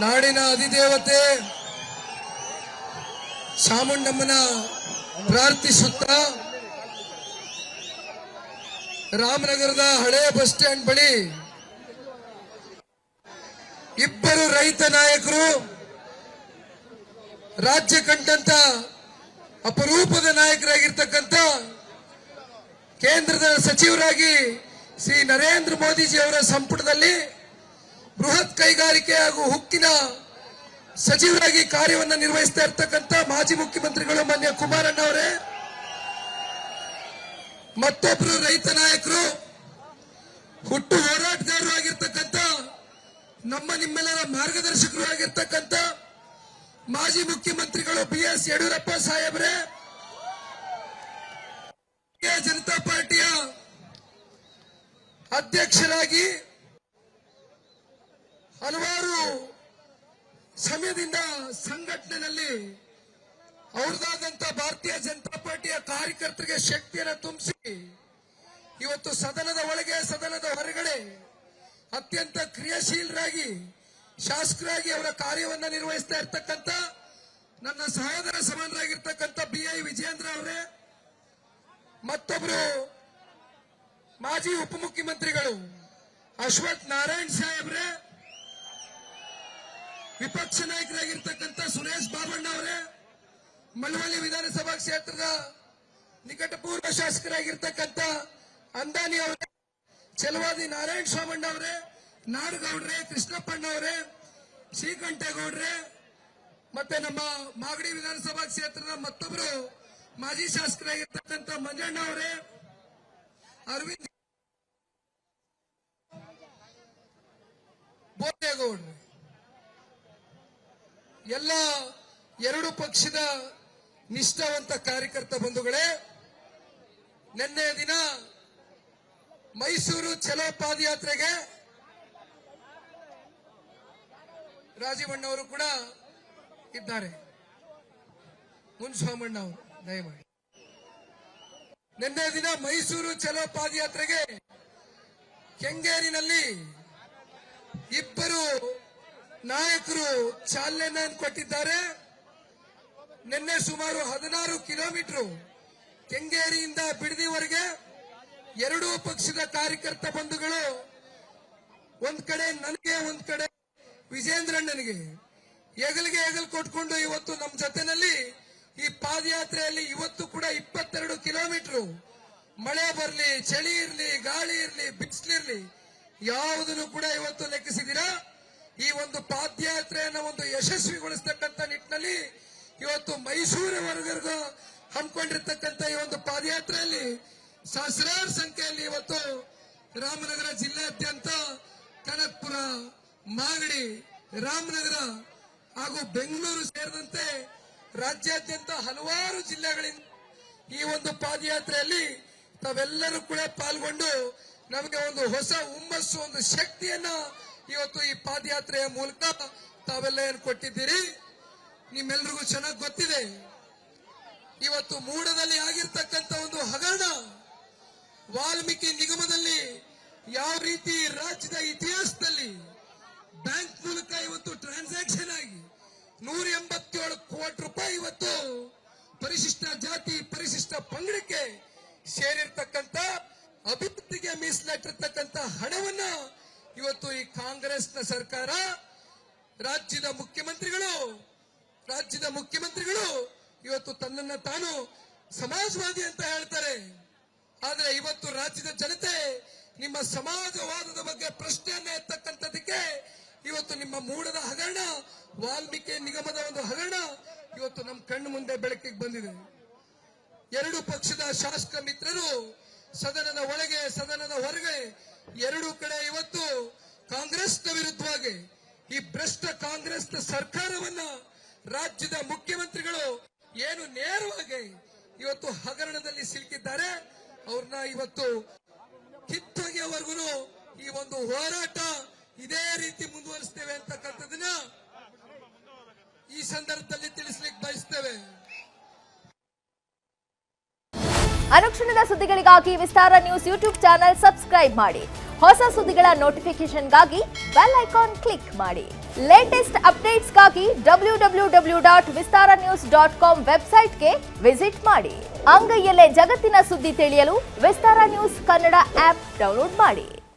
ನಾಡಿನ ಅಧಿದೇವತೆ ಚಾಮುಂಡಮ್ಮನ ಪ್ರಾರ್ಥಿಸುತ್ತಾ ರಾಮನಗರದ ಹಳೆ ಬಸ್ ಸ್ಟ್ಯಾಂಡ್ ಬಳಿ ಇಬ್ಬರು ರೈತ ನಾಯಕರು, ರಾಜ್ಯ ಕಂಡಂತ ಅಪರೂಪದ ನಾಯಕರಾಗಿರ್ತಕ್ಕಂಥ ಕೇಂದ್ರದ ಸಚಿವರಾಗಿ ಶ್ರೀ ನರೇಂದ್ರ ಮೋದಿಜಿ ಅವರ ಸಂಪುಟದಲ್ಲಿ ಬೃಹತ್ ಕೈಗಾರಿಕೆ ಹಾಗೂ ಉಕ್ಕಿನ ಸಚಿವರಾಗಿ ಕಾರ್ಯವನ್ನು ನಿರ್ವಹಿಸ್ತಾ ಇರ್ತಕ್ಕಂಥ ಮಾಜಿ ಮುಖ್ಯಮಂತ್ರಿಗಳು ಮಾನ್ಯ ಕುಮಾರಣ್ಣ ಅವರೇ, ಮತ್ತೊಬ್ಬರು ರೈತ ನಾಯಕರು, ಹುಟ್ಟು ಹೋರಾಟಗಾರರು ಆಗಿರ್ತಕ್ಕಂಥ ನಮ್ಮ ನಿಮ್ಮೆಲ್ಲರ ಮಾರ್ಗದರ್ಶಕರು ಆಗಿರ್ತಕ್ಕಂಥ ಮಾಜಿ ಮುಖ್ಯಮಂತ್ರಿಗಳು ಬಿ.ಎಸ್. ಯಡಿಯೂರಪ್ಪ ಸಾಹೇಬ್ರೆ, ಜನತಾ ಪಾರ್ಟಿಯ ಅಧ್ಯಕ್ಷರಾಗಿ ಹಲವಾರು ಸಮಯದಿಂದ ಸಂಘಟನೆಯಲ್ಲಿ ಅವ್ರದಾದಂತ ಭಾರತೀಯ ಜನತಾ ಪಾರ್ಟಿಯ ಕಾರ್ಯಕರ್ತರಿಗೆ ಶಕ್ತಿಯನ್ನು ತುಂಬಿಸಿ ಇವತ್ತು ಸದನದ ಒಳಗೆ ಸದನದ ಹೊರಗಡೆ ಅತ್ಯಂತ ಕ್ರಿಯಾಶೀಲರಾಗಿ ಶಾಸಕರಾಗಿ ಅವರ ಕಾರ್ಯವನ್ನು ನಿರ್ವಹಿಸ್ತಾ ಇರ್ತಕ್ಕಂಥ ನನ್ನ ಸಹೋದರ ಸಮಾನರಾಗಿರ್ತಕ್ಕಂಥ ಬಿ.ಐ. ವಿಜಯೇಂದ್ರ ಅವರೇ, ಮತ್ತೊಬ್ಬರು ಮಾಜಿ ಉಪಮುಖ್ಯಮಂತ್ರಿಗಳು ಅಶ್ವಥ್ ನಾರಾಯಣ್ ಸಾಹೇಬ್ರೆ, ವಿಪಕ್ಷ ನಾಯಕರಾಗಿರ್ತಕ್ಕಂಥ ಸುರೇಶ್ ಬಾಬಣ್ಣ ಅವರೇ, ಮಳವಳ್ಳಿ ವಿಧಾನಸಭಾ ಕ್ಷೇತ್ರದ ನಿಕಟಪೂರ್ವ ಶಾಸಕರಾಗಿರ್ತಕ್ಕಂಥ ಅಂದಾನಿ ಅವರೇ, ಚೆಲುವಾದಿ ನಾರಾಯಣ ಸ್ವಾಮಣ್ಣ ಅವರೇ, ನಾಡಗೌಡ್ರೆ, ಕೃಷ್ಣಪ್ಪಣ್ಣ ಅವರೇ, ಶ್ರೀಕಂಠೇಗೌಡ್ರೆ, ಮತ್ತೆ ನಮ್ಮ ಮಾಗಡಿ ವಿಧಾನಸಭಾ ಕ್ಷೇತ್ರದ ಮತ್ತೊಬ್ಬರು ಮಾಜಿ ಶಾಸಕರಾಗಿರ್ತಕ್ಕಂಥ ಮಂಜಣ್ಣ ಅವರೇ, ಅರವಿಂದ್ ಬೋರೇಗೌಡ್ರೆ, ಎಲ್ಲ ಎರಡು ಪಕ್ಷದ ನಿಷ್ಠಾವಂತ ಕಾರ್ಯಕರ್ತ ಬಂಧುಗಳೇ, ನಿನ್ನೆ ದಿನ ಮೈಸೂರು ಚಲೋ ಪಾದಯಾತ್ರೆಗೆ ರಾಜೀವಣ್ಣ ಅವರು ಕೂಡ ಇದ್ದಾರೆ, ಮುನ್ಸ್ವಾಮಣ್ಣ ಅವರು ದಯಮಾಡಿ. ನಿನ್ನೆ ದಿನ ಮೈಸೂರು ಚಲೋ ಪಾದಯಾತ್ರೆಗೆ ಕೆಂಗೇರಿನಲ್ಲಿ ಇಬ್ಬರು ನಾಯಕರು ಚಾಲನೆಯನ್ನು ಕೊಟ್ಟಿದ್ದಾರೆ. ನಿನ್ನೆ ಸುಮಾರು 16 ಕಿಲೋಮೀಟರ್ ಕೆಂಗೇರಿಯಿಂದ ಬಿಡದಿವರೆಗೆ ಎರಡೂ ಪಕ್ಷದ ಕಾರ್ಯಕರ್ತ ಬಂಧುಗಳು ಒಂದ್ ಕಡೆ ನನಗೆ, ಒಂದ್ ಕಡೆ ವಿಜೇಂದ್ರಣ್ಣನಿಗೆ ಹೆಗಲಿಗೆ ಹೆಗಲು ಕೊಟ್ಕೊಂಡು ಇವತ್ತು ನಮ್ಮ ಜೊತೆನಲ್ಲಿ ಈ ಪಾದಯಾತ್ರೆಯಲ್ಲಿ ಇವತ್ತು ಕೂಡ 22 ಕಿಲೋಮೀಟರ್ ಮಳೆ ಬರಲಿ, ಚಳಿ ಇರಲಿ, ಗಾಳಿ ಇರಲಿ, ಬಿಸಿಲಿರಲಿ ಯಾವುದನ್ನು ಕೂಡ ಇವತ್ತು ಲೆಕ್ಕಿಸಿದಿರಾ. ಈ ಒಂದು ಪಾದಯಾತ್ರೆಯನ್ನು ಒಂದು ಯಶಸ್ವಿಗೊಳಿಸತಕ್ಕಂಥ ನಿಟ್ಟಿನಲ್ಲಿ ಇವತ್ತು ಮೈಸೂರಿನವರೆಗೂ ಹಮ್ಮಿಕೊಂಡಿರ್ತಕ್ಕಂಥ ಈ ಒಂದು ಪಾದಯಾತ್ರೆಯಲ್ಲಿ ಸಹಸ್ರಾರು ಸಂಖ್ಯೆಯಲ್ಲಿ ಇವತ್ತು ರಾಮನಗರ ಜಿಲ್ಲೆಯಾದ್ಯಂತ ಕನಕಪುರ, ಮಾಗಡಿ, ರಾಮನಗರ ಹಾಗೂ ಬೆಂಗಳೂರು ಸೇರಿದಂತೆ ರಾಜ್ಯಾದ್ಯಂತ ಹಲವಾರು ಜಿಲ್ಲೆಗಳಿಂದ ಈ ಒಂದು ಪಾದಯಾತ್ರೆಯಲ್ಲಿ ತಾವೆಲ್ಲರೂ ಕೂಡ ಪಾಲ್ಗೊಂಡು ನಮಗೆ ಒಂದು ಹೊಸ ಹುಮ್ಮಸ್ಸು, ಒಂದು ಶಕ್ತಿಯನ್ನ ಇವತ್ತು ಈ ಪಾದಯಾತ್ರೆಯ ಮೂಲಕ ತಾವೆಲ್ಲ ಏನು ಕೊಟ್ಟಿದ್ದೀರಿ. ನಿಮ್ಮೆಲ್ರಿಗೂ ಚೆನ್ನಾಗಿ ಗೊತ್ತಿದೆ, ಇವತ್ತು ಮೂಡದಲ್ಲಿ ಆಗಿರ್ತಕ್ಕಂಥ ಒಂದು ಹಗರಣ, ವಾಲ್ಮೀಕಿ ನಿಗಮದಲ್ಲಿ ಯಾವ ರೀತಿ ರಾಜ್ಯದ ಇತಿಹಾಸದಲ್ಲಿ ಬ್ಯಾಂಕ್ ಮೂಲಕ ಇವತ್ತು ಟ್ರಾನ್ಸಾಕ್ಷನ್ ಆಗಿ 187 ಕೋಟಿ ರೂಪಾಯಿ ಇವತ್ತು ಪರಿಶಿಷ್ಟ ಜಾತಿ, ಪರಿಶಿಷ್ಟ ಪಂಗಡಕ್ಕೆ ಸೇರಿರ್ತಕ್ಕಂಥ ಅಭಿವೃದ್ಧಿಗೆ ಮೀಸಲಾಗಿರ್ತಕ್ಕಂಥ ಹಣವನ್ನ ಇವತ್ತು ಈ ಕಾಂಗ್ರೆಸ್ನ ಸರ್ಕಾರ, ರಾಜ್ಯದ ಮುಖ್ಯಮಂತ್ರಿಗಳು ಇವತ್ತು ತನ್ನನ್ನ ತಾನು ಸಮಾಜವಾದಿ ಅಂತ ಹೇಳ್ತಾರೆ. ಆದ್ರೆ ಇವತ್ತು ರಾಜ್ಯದ ಜನತೆ ನಿಮ್ಮ ಸಮಾಜವಾದದ ಬಗ್ಗೆ ಪ್ರಶ್ನೆಯನ್ನ ಎತ್ತಕ್ಕಂಥದಕ್ಕೆ ಇವತ್ತು ನಿಮ್ಮ ಮೂಡದ ಹಗರಣ, ವಾಲ್ಮೀಕಿ ನಿಗಮದ ಒಂದು ಹಗರಣ ಇವತ್ತು ನಮ್ಮ ಕಣ್ಣು ಮುಂದೆ ಬೆಳಕಿಗೆ ಬಂದಿದೆ. ಎರಡು ಪಕ್ಷದ ಶಾಸಕ ಮಿತ್ರರು ಸದನದ ಒಳಗೆ ಸದನದ ಹೊರಗೆ ಎರಡೂ ಕಡೆ ಇವತ್ತು ಕಾಂಗ್ರೆಸ್ನ ವಿರುದ್ಧವಾಗಿ ಈ ಭ್ರಷ್ಟ ಕಾಂಗ್ರೆಸ್ನ ಸರ್ಕಾರವನ್ನ ರಾಜ್ಯದ ಮುಖ್ಯಮಂತ್ರಿಗಳು ಏನು ನೇರವಾಗಿ ಇವತ್ತು ಹಗರಣದಲ್ಲಿ ಸಿಲುಕಿದ್ದಾರೆ, ಅವ್ರನ್ನ ಇವತ್ತು ಕಿತ್ತೊಗೆಯವರೆಗೂ ಈ ಒಂದು ಹೋರಾಟ ಇದೇ ರೀತಿ ಮುಂದುವರಿಸ್ತೇವೆ ಅಂತಕ್ಕಂಥದನ್ನ ಈ ಸಂದರ್ಭದಲ್ಲಿ ತಿಳಿಸ್ಲಿಕ್ಕೆ ಬಯಸ್ತೇವೆ. ಅನುಕ್ಷಣದ ಸುದ್ದಿಗಳಿಗಾಗಿ ವಿಸ್ತಾರ ನ್ಯೂಸ್ ಯೂಟ್ಯೂಬ್ ಚಾನೆಲ್ ಸಬ್ಸ್ಕ್ರೈಬ್ ಮಾಡಿ. ಹೊಸ ಸುದ್ದಿಗಳ ನೋಟಿಫಿಕೇಶನ್ಗಾಗಿ ಬೆಲ್ ಐಕಾನ್ ಕ್ಲಿಕ್ ಮಾಡಿ. ಲೇಟೆಸ್ಟ್ ಅಪ್ಡೇಟ್ಸ್ಗಾಗಿ www.vistaranews.com ವೆಬ್ಸೈಟ್ಗೆ ವಿಸಿಟ್ ಮಾಡಿ. ಅಂಗೈಯಲ್ಲೇ ಜಗತ್ತಿನ ಸುದ್ದಿ ತಿಳಿಯಲು ವಿಸ್ತಾರ ನ್ಯೂಸ್ ಕನ್ನಡ ಆಪ್ ಡೌನ್ಲೋಡ್ ಮಾಡಿ.